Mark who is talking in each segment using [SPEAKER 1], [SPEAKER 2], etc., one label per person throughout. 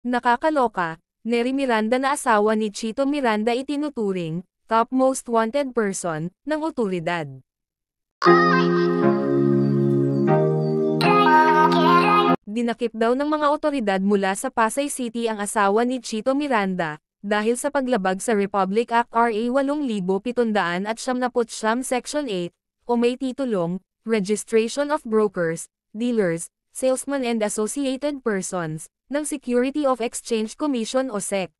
[SPEAKER 1] Nakakaloka, Nery Miranda na asawa ni Chito Miranda itinuturing, top most wanted person, ng otoridad. Dinakip daw ng mga otoridad mula sa Pasay City ang asawa ni Chito Miranda, dahil sa paglabag sa Republic Act RA 8779 Section 8, o may titulong, Registration of Brokers, Dealers, Salesmen and Associated Persons, ng Security of Exchange Commission o SEC.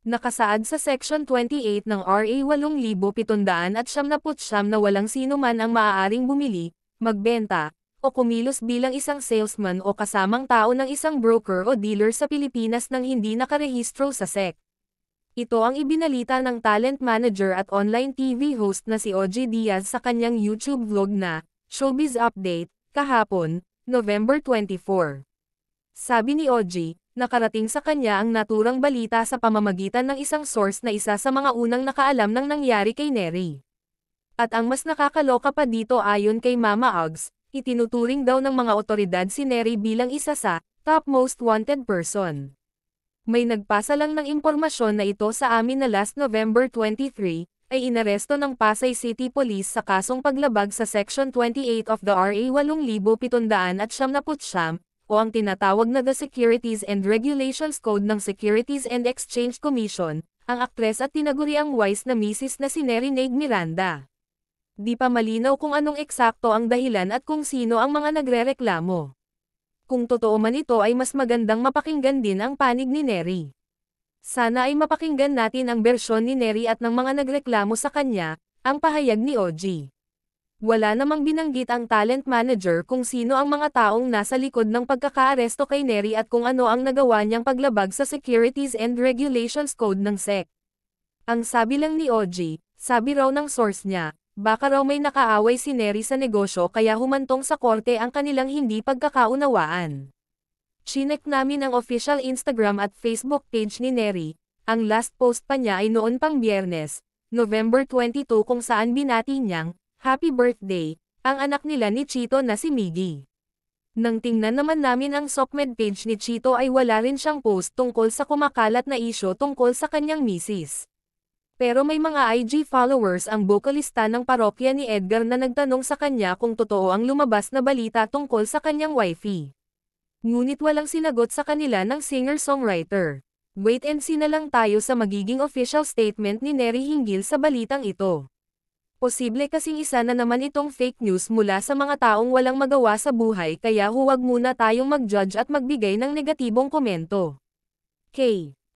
[SPEAKER 1] Nakasaad sa Section 28 ng RA 8779 na walang sino man ang maaaring bumili, magbenta, o kumilos bilang isang salesman o kasamang tao ng isang broker o dealer sa Pilipinas nang hindi nakarehistro sa SEC. Ito ang ibinalita ng talent manager at online TV host na si OG Diaz sa kanyang YouTube vlog na, Showbiz Update, kahapon, November 24. Sabi ni OG, nakarating sa kanya ang naturang balita sa pamamagitan ng isang source na isa sa mga unang nakaalam ng nangyari kay Nery. At ang mas nakakaloka pa dito ayon kay Mama Uggs, itinuturing daw ng mga otoridad si Nery bilang isa sa top most wanted person. May nagpasa lang ng impormasyon na ito sa amin na last November 23, ay inaresto ng Pasay City Police sa kasong paglabag sa Section 28 of the RA 8779 o ang tinatawag na The Securities and Regulations Code ng Securities and Exchange Commission, ang aktres at tinaguriang wise na misis na si Nery Miranda. Di pa malinaw kung anong eksakto ang dahilan at kung sino ang mga nagrereklamo. Kung totoo man ito ay mas magandang mapakinggan din ang panig ni Nery. Sana ay mapakinggan natin ang bersyon ni Nery at ng mga nagreklamo sa kanya, ang pahayag ni OG. Wala namang binanggit ang talent manager kung sino ang mga taong nasa likod ng pagkakaaresto kay Nery at kung ano ang nagawa niyang paglabag sa Securities and Regulations Code ng SEC. Ang sabi lang ni OG, sabi raw ng source niya, baka raw may nakaaway si Nery sa negosyo kaya humantong sa korte ang kanilang hindi pagkakaunawaan. Chinek namin ang official Instagram at Facebook page ni Nery. Ang last post pa niya ay noon pang Biyernes, November 22 kung saan binati niyang, Happy birthday, ang anak nila ni Chito na si Miggy. Nang tingnan naman namin ang SOCMED page ni Chito ay wala rin siyang post tungkol sa kumakalat na isyo tungkol sa kanyang misis. Pero may mga IG followers ang bokalista ng parokya ni Edgar na nagtanong sa kanya kung totoo ang lumabas na balita tungkol sa kanyang wifey. Ngunit walang sinagot sa kanila ng singer-songwriter. Wait and see na lang tayo sa magiging official statement ni Nery hinggil sa balitang ito. Posible kasing isa na naman itong fake news mula sa mga taong walang magawa sa buhay kaya huwag muna tayong mag-judge at magbigay ng negatibong komento. K.